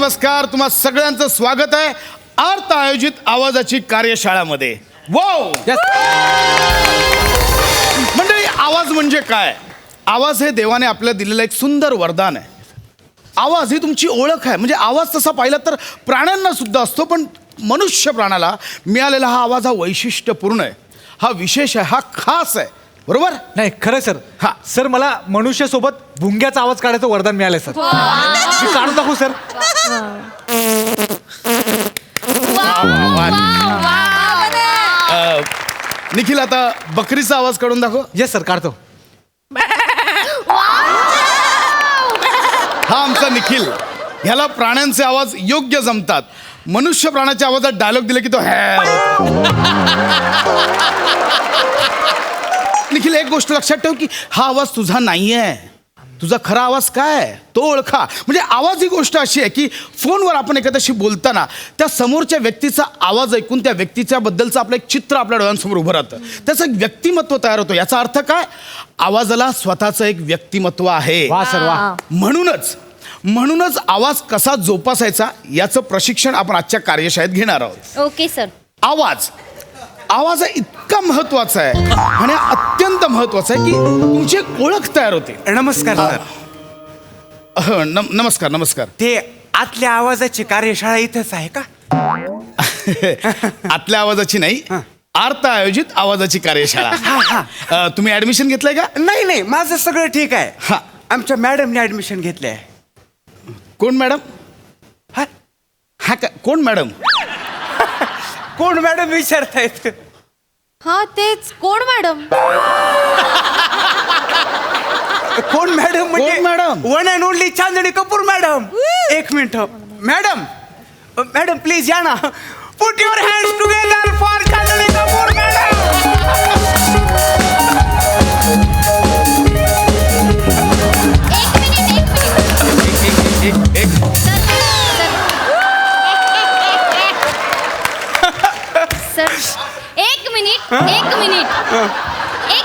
नमस्कार. तुम्हा सगळ्यांचं स्वागत आहे अर्थ आयोजित आवाजाची कार्यशाळामध्ये. वाव मंडळी, आवाज म्हणजे काय? आवाज हे देवाने आपल्याला दिलेलं एक सुंदर वरदान आहे. आवाज ही तुमची ओळख आहे. म्हणजे आवाज तसा पाहिला तर प्राण्यांना सुद्धा असतो, पण मनुष्य प्राणाला मिळालेला हा आवाज हा वैशिष्ट्यपूर्ण आहे, हा विशेष आहे, हा खास आहे. बरोबर? नाही खरं सर. हा सर, मला मनुष्यासोबत भुंग्याचा आवाज काढायचं वरदान मिळालंय सर. मी काढून दाखवू सर? निखिल, आता बकरीचा आवाज काढून दाखव. येस सर, काढतो. हा आमचा निखिल. ह्याला प्राण्यांचे आवाज योग्य जमतात. मनुष्य प्राण्याच्या आवाजात डायलॉग दिले की तो निखिल, एक गोष्ट लक्षात ठेव की हा आवाज तुझा नाहीये. तुझा खरा आवाज काय आहे तो ओळखा. म्हणजे आवाज ही गोष्ट अशी आहे की फोनवर आपण एखाद्याशी बोलताना त्या समोरच्या व्यक्तीचा आवाज ऐकून त्या व्यक्तीच्या बद्दलचं आपलं एक चित्र आपल्या डोळ्यांसमोर उभं राहतं. त्याचं एक व्यक्तिमत्व तयार होतं. याचा अर्थ काय? आवाजाला स्वतःचं एक व्यक्तिमत्व आहे. वा सर वा. म्हणूनच आवाज कसा जोपासायचा याचं प्रशिक्षण आपण आजच्या कार्यशाळेत घेणार आहोत. Okay sir. आवाज हा इतका महत्वाचा आहे आणि अत्यंत महत्वाचा आहे की तुमची एक ओळख तयार होते. नमस्कार सर. नमस्कार नमस्कार. ते आतल्या आवाजाची कार्यशाळा इथंच आहे का? आतल्या आवाजाची नाही, अर्थ आयोजित आवाजाची कार्यशाळा. तुम्ही ऍडमिशन घेतलंय का? नाही नाही, माझं सगळं ठीक आहे. हा. आमच्या मॅडमने ऍडमिशन घेतलंय. कोण मॅडम? हा हा का कोण मॅडम? कोण मॅडम विचारतायत? हा तेच, कोण मॅडम? कोण मॅडम म्हणजे कोण madam? One and only Chandni Kapoor madam. एक मिनिट मॅडम. मॅडम प्लीज या ना. Put your hands together for Chandni Kapoor madam. एक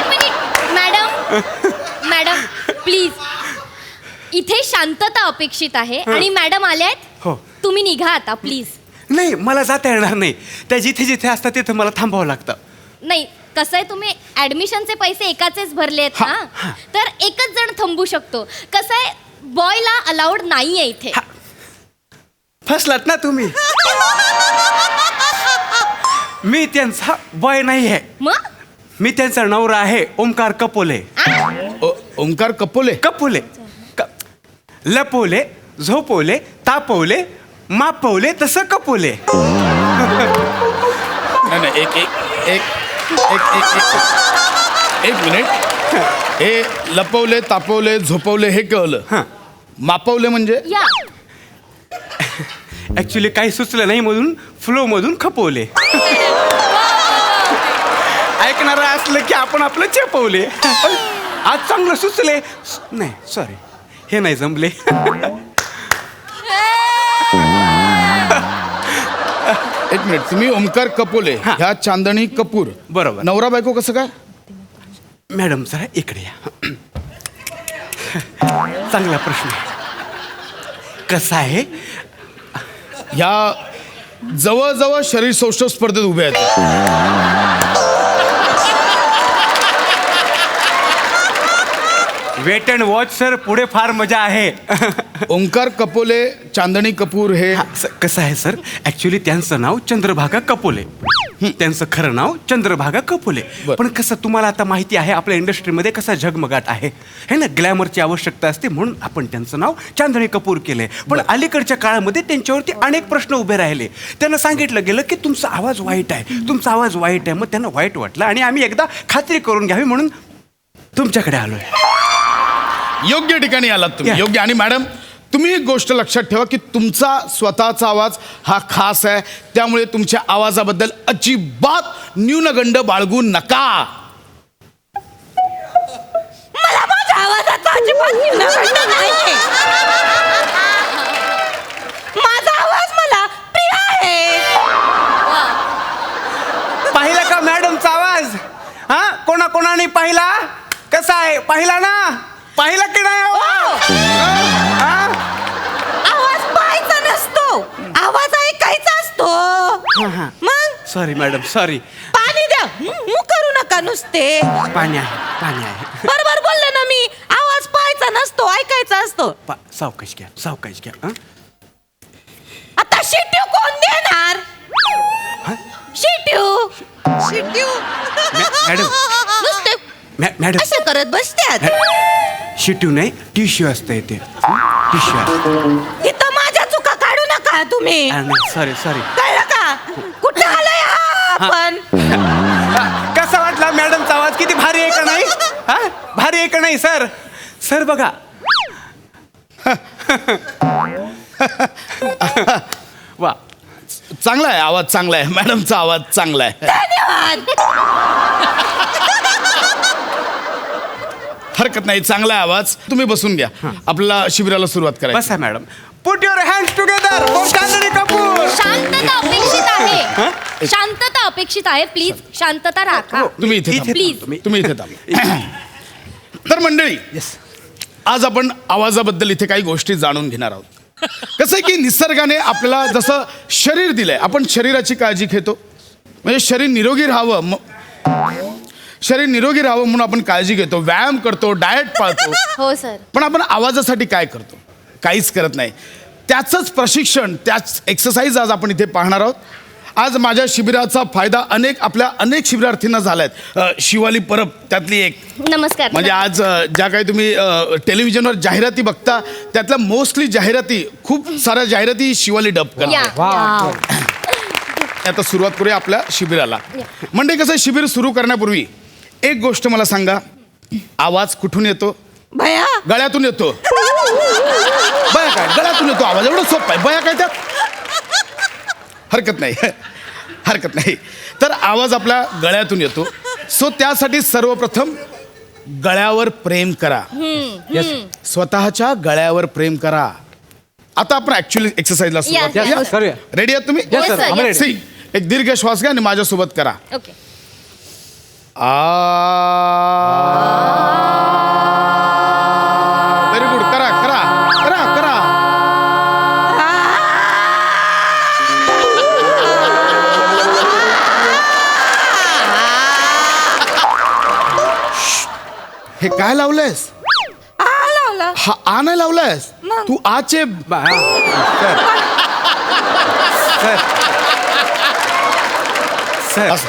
मिनिट मॅडम प्लीज, इथे शांतता अपेक्षित आहे आणि मॅडम आल्यात. हो. तुम्ही निघा आता प्लीज. नाही, मला जाता येणार नाही. त्या जिथे जिथे असतात तिथे मला थांबावं लागतं. नाही, कसं आहे, तुम्ही ऍडमिशनचे पैसे एकाचेच भरले आहेत ना, तर एकच जण थांबू शकतो. कसं आहे, बॉयला अलाउड नाहीये इथे. फसलात ना तुम्ही. मी त्यांचा बॉय नाही आहे. मग मी त्यांचा नवरा आहे, ओमकार कपोले. ओंकार कपोले. कपोले. लपवले, झोपवले, तापवले, मापवले, तसं कपोले. नाही एक एक एक एक एक एक मिनिट. हे लपवले, तापवले, झोपवले हे कळलं. हां. मापवले म्हणजे? या ऍक्च्युली काही सुचलं नाही म्हणून फ्लो मधून खपवले. ऐकणार असलं की आपण आपलं चेपवले. आज चांगलं सुचले. नाही सॉरी, हे नाही जमले. एक मिनिट. तुम्ही ओमकार कपोले, ह्या चांदणी कपूर. बरोबर. नवरा बायको कसं काय? मॅडम जरा इकडे या. चांगला प्रश्न. कसा आहे, ह्या जवळजवळ शरीर सौष्ठव स्पर्धेत उभे आहेत. वेट अँड वॉच सर, पुढे फार मजा आहे. ओंकार कपोले, चांदणी कपूर हे कसं आहे सर, ऍक्च्युली त्यांचं नाव चंद्रभागा कपोले, त्यांचं खरं नाव चंद्रभागा कपोले. पण कसं तुम्हाला आता माहिती आहे आपल्या इंडस्ट्रीमध्ये कसा झगमगाट आहे है ना, ग्लॅमरची आवश्यकता असते म्हणून आपण त्यांचं नाव चांदणी कपूर केलंय. पण अलीकडच्या काळामध्ये त्यांच्यावरती अनेक प्रश्न उभे राहिले. त्यांना सांगितलं गेलं की तुमचा आवाज वाईट आहे, तुमचा आवाज वाईट आहे. मग त्यांना वाईट वाटलं आणि आम्ही एकदा खात्री करून घ्यावी म्हणून तुमच्याकडे आलोय. योग्य ठिकाणी आलात तुम्ही. Yeah. योग्य. आणि मॅडम, तुम्ही एक गोष्ट लक्षात ठेवा की तुमचा स्वतःचा आवाज हा खास आहे, त्यामुळे तुमच्या आवाजाबद्दल अजिबात न्यूनगंड बाळगू नका. मला माझ्या आवाजाचा अजिबात न्यूनगंड नाहीये. माझा आवाज मला प्रिय आहे. पाहिला का मॅडमचा आवाज? हा, कोणाकोणाने पाहिला? कसा आहे, पाहिला ना? पाहिला की नाही? आवाज पाहायचा नसतो. नसतो मग सॉरी मॅडम सॉरी. पाणी द्या करू नका नुसते. पाणी आहे. बरोबर बोलले ना मी. आवाज पाहायचा नसतो, ऐकायचा असतो. सावकाश घ्या हं? आता शिट्यू कोण देणार? शिट्यू मॅडम नुसते मॅडम असं करत बसत्यात. शिट्यू नाही टिश्यू असतं ते टिश्यू. इथं माझ्या चुका काढू नका तुम्ही. सॉरी कळलं का? कुठं आलंय हा आपण? कसा वाटला मॅडमचा आवाज? किती भारी आहे का नाही? हा भारी आहे का नाही सर बघा. वा चांगला आहे आवाज, चांगला आहे मॅडमचा आवाज चांगला आहे. धन्यवाद. हरकत नाही, चांगला आहे आवाज. तुम्ही बसून घ्या, आपल्याला शिबिराला सुरुवात करायची. बसा madam. Put your hands together for Chandni Kapoor. शांतता अपेक्षित आहे. शांतता अपेक्षित आहे. प्लीज शांतता राखा. तुम्ही इथे थांबा. प्लीज. तुम्ही इथे थांबा. तर मंडळी, आज आपण आवाजाबद्दल इथे काही गोष्टी जाणून घेणार आहोत. कसं आहे की निसर्गाने आपल्याला जसं शरीर दिलंय, आपण शरीराची काळजी घेतो, म्हणजे शरीर निरोगी राहावं म्हणून आपण काळजी घेतो, व्यायाम करतो, डाएट पाळतो. हो सर. पण आपण आवाजासाठी काय करतो? काहीच करत नाही. त्याचंच प्रशिक्षण, त्याच एक्सरसाइज आज आपण इथे पाहणार आहोत. आज माझ्या शिबिराचा फायदा अनेक शिबिरार्थींना झालाय. शिवाली परब त्यातली एक. नमस्कार. म्हणजे आज ज्या काही तुम्ही टेलिव्हिजनवर जाहिराती बघता, त्यातल्या मोस्टली जाहिराती, खूप साऱ्या जाहिराती शिवाली डब या. करते. आता सुरुवात करूया आपल्या शिबिराला. म्हणजे कसं, शिबिर सुरू करण्यापूर्वी एक गोष्ट मला सांगा, आवाज कुठून येतो? भया गळ्यातून येतो. बया काय? गळ्यातून येतो आवाज. एवढं सोपं आहे. बया काय त्यात? हरकत नाही. तर आवाज आपल्या गळ्यातून येतो. सो त्यासाठी सर्वप्रथम गळ्यावर प्रेम करा. स्वतःच्या गळ्यावर प्रेम करा. आता आपण ऍक्च्युअली एक्सरसाइजला सुरुवात Yes, करूया. करूया. रेडी आहात तुम्ही? Yes, sir. Yes. See, एक दीर्घ श्वास घ्या आणि माझ्यासोबत करा. ओके. Very good. करा. हे काय लावलंयस? लावला. हा आ नाही लावलायस मग? तू आचे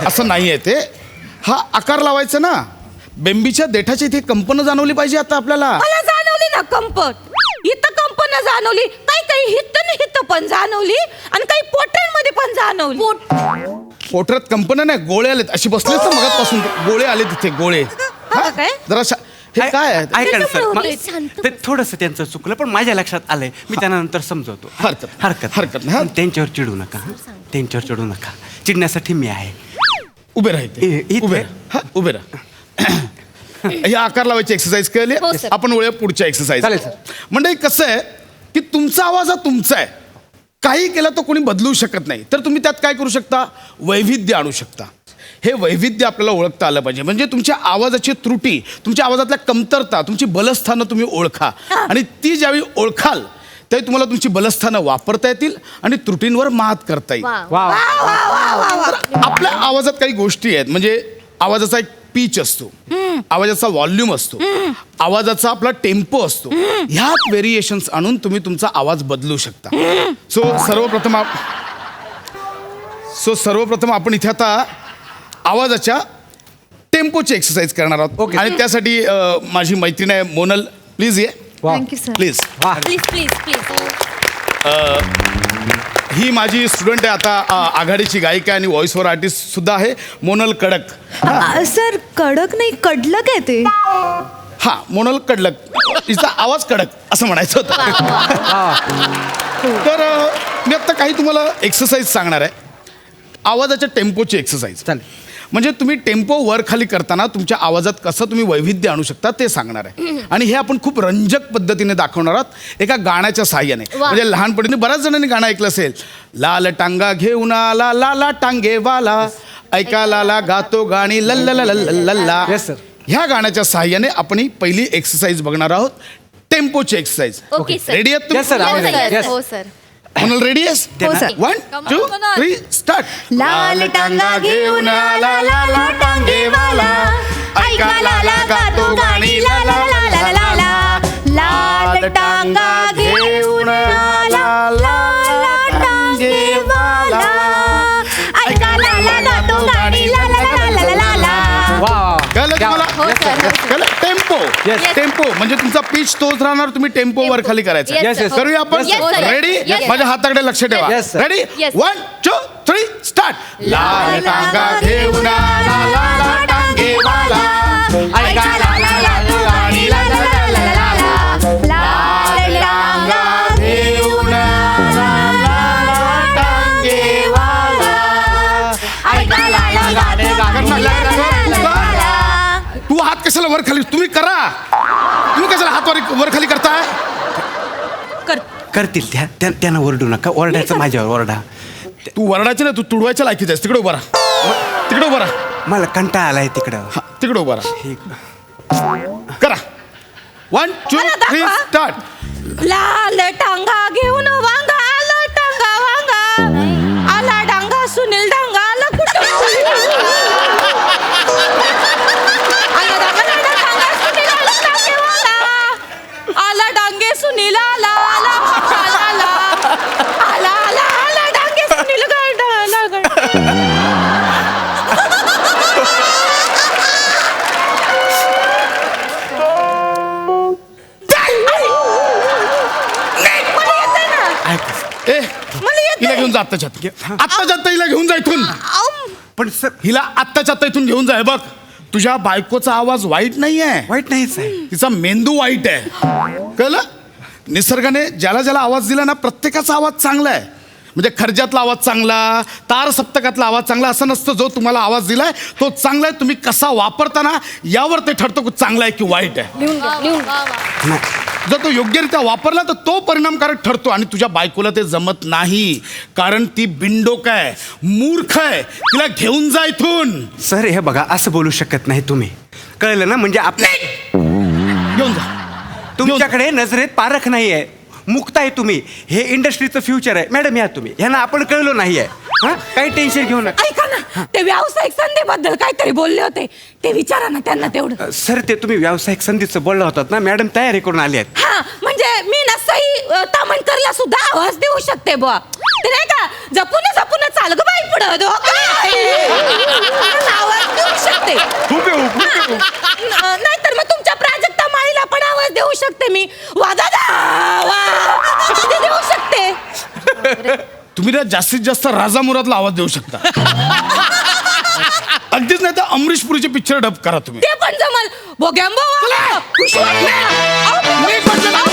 असं नाहीये ते. हा आकार लावायचा ना. बेंबीच्या देठाची इथे कंपन जाणवली पाहिजे आता आपल्याला. मला जाणवली ना कंपन. इथं कंपन जाणवली. काही हित पण जाणवली आणि काही पोटांमध्ये पण जाणवली. पोटरात कंपन नाही, गोळे आलेत. अशी बसलेस ना मगातपासून गोळे आले तिथे, गोळे. हा काय? जरा हे काय आहे? ऐका ना त्याच्यामुळे सर, शांत ते थोडंसं त्यांचं चुकलं, पण माझ्या लक्षात आलंय. मी त्यांना नंतर समजवतो. हरकत नाही. त्यांच्यावर चिडू नका. त्यांच्यावर चिडू नका. चिडण्यासाठी मी आहे. उभे राहते. इथे. उभे राहा. हे आकार लावायची एक्सरसाइज केली. हो, सर. आपण वळूया पुढच्या एक्सरसाइज. चालेल, सर. म्हणजे कसं आहे की तुमचा आवाज हा तुमचा आहे. काही केलं तर कोणी बदलू शकत नाही. तर तुम्ही त्यात काय करू शकता? वैविध्य आणू शकता. हे वैविध्य आपल्याला ओळखता आलं पाहिजे. म्हणजे तुमच्या आवाजाची त्रुटी, तुमच्या आवाजातल्या कमतरता, तुमची बलस्थानं तुम्ही ओळखा. आणि ती ज्यावेळी ओळखाल त्यावेळी तुम्हाला तुमची बलस्थानं वापरता येतील आणि त्रुटींवर मात करता येईल. वा. आपल्या आवाजात काही गोष्टी आहेत. म्हणजे आवाजाचा एक पीच असतो, आवाजाचा व्हॉल्यूम असतो, आवाजाचा आपला टेम्पो असतो. ह्यात व्हेरिएशन्स आणून तुम्ही तुमचा आवाज बदलू शकता. सो सर्वप्रथम आपण इथे आता आवाजाच्या टेम्पोची एक्सरसाइज करणार आहोत. Okay. आणि त्यासाठी माझी मैत्रीण आहे मोनल, प्लीज ये. Thank you sir. प्लीज. प्लीज. ही माझी स्टुडंट आहे आता, आघाडीची गायिका आणि व्हॉइस ओव्हर आर्टिस्ट सुद्धा आहे, मोनल कडक. सर कडक नाही कडलक आहे ते. हा, मोनल कडलक. तिचा आवाज कडक असं म्हणायचं होतं. तर मी आत्ता काही तुम्हाला एक्सरसाइज सांगणार आहे, आवाजाच्या टेम्पोची एक्सरसाइज. चालेल. म्हणजे तुम्ही टेम्पो वर खाली करताना तुमच्या आवाजात कसं तुम्ही वैविध्य आणू शकता ते सांगणार आहे. आणि हे आपण खूप रंजक पद्धतीने दाखवणार आहोत एका गाण्याच्या साहाय्याने. वा. म्हणजे लहानपणी बऱ्याच जणांनी गाणं ऐकलं असेल, लाल टांगा घेऊन आला लाला टांगेवाला, ऐका लाला गातो गाणी लल्ला. Yes, sir. ह्या गाण्याच्या साहाय्याने आपण ही पहिली एक्सरसाइज बघणार आहोत, टेम्पोची एक्सरसाइज. Okay sir. रेडी आहेत तुम्ही? Yes, sir. आम्ही ready. Yes, Yes. हो सर. कोणाला रेडी आहेस हो सर 1 2 3 स्टार्ट लाल टांगा घेऊन आला लाला टांगेवाला ऐका लाला गातो गाणी ला ला ला ला ला ला लाल टांगा घेऊन आला लाला टांगेवाला ऐका लाला गातो गाणी ला ला ला ला ला ला वा कळलं तुम्हाला हो, sir. कळलं टेम्पो Yes. टेम्पो म्हणजे तुमचा पिच तोच राहणार तुम्ही टेम्पो वर खाली करायचं Yes, Yes, sir. yes. करूया आपण Yes, sir. Ready Yes, sir. माझ्या हाताकडे लक्ष ठेवा Yes, sir. Ready Yes. 1 2 3 start लाल टांगा घेऊन आला लाला टांगेवाला ऐका लाला गातो गाणी ला ला ला ला ला ला लाल टांगा घेऊन आला लाला टांगेवाला ऐका लाला गातो गाणी ला ला ला ला ला तू हात कशाला वर खाली तुम्ही करा तुम्ही कशाला हात वर खाली करताय कर करतील त्यांना ओरडू नका ओरडायचं माझ्यावर ओरडा तू वरडायचं ना तू तुडवायच्या लायकीच आहेस तिकडे उभा राहा तिकडे उभा राहा मला कंटाळा आलाय तिकडं हा, तिकडे उभा राहा ठीक करा 1 2 मला 3 दाखवा. स्टार्ट लाल टांगा घेऊन वांगा आला टांगा वांगा आला डांगा सुनील डांगा आला कुठं आला डांगा डांगा सुनील आला टांगेवाला आला डांगे सुनील आला आला आला आला आला आला डांगे सुनील गाडा आला गाडा मला येतंय ना. ऐक ए मला येतंय. हिला घेऊन जा आत्ताच्या आत्ता हिला घेऊन जा इथून पण सर हिला आत्ताच्या आत्ता इथून घेऊन जा हे बघ तुझ्या बायकोचा आवाज वाईट नाहीये वाईट नाहीच आहे तिचा मेंदू वाईट आहे कळलं निसर्गाने ज्याला ज्याला आवाज दिला ना प्रत्येकाचा आवाज चांगला आहे म्हणजे खर्जातला आवाज चांगला तार सप्तकातला आवाज चांगला असं नसतं जो तुम्हाला आवाज दिलाय तो चांगला आहे तुम्ही कसा वापरताना यावर ते ठरतो की चांगला आहे की वाईट आहे नाही जर तो योग्यरित्या वापरला तर तो परिणामकारक ठरतो आणि तुझ्या बायकोला ते जमत नाही कारण ती बिनडोक आहे मूर्ख आहे तिला घेऊन जा इथून सर हे बघा असं बोलू शकत नाही तुम्ही कळलं ना म्हणजे आपल्या घेऊन जा तुमच्याकडे नजरेत पारख नाही आहे मुक्त आहे तुम्ही हे इंडस्ट्रीचं फ्युचर आहे मॅडम या तुम्ही ह्यांना आपण कळलो नाही आहे हा काही टेन्शन घेऊ नका ऐका ना ते व्यावसायिक संधीबद्दल काहीतरी बोलले होते ते विचारा ना त्यांना तेवढं सर ते तुम्ही व्यावसायिक संधीचं बोलला होतात ना मॅडम तयारी करून आली आहेत हा म्हणजे मी ना सई तामणकरला सुद्धा आवाज देऊ शकते बुवा ते नाही का जपून जपून चाल ग बाई पुढं आवाज देऊ शकते नाहीतर मग तुमच्या प्राजक्ता माळीला पण आवाज देऊ शकते मी वा दादा वा ते देऊ शकते तुम्ही ना जास्तीत जास्त राजा मुरादला आवाज देऊ शकता अगदीच नाही तर अमरीश पुरीचे पिक्चर डब करा तुम्ही ते पण जमल बोग्यांबो मी म्हटलं ना,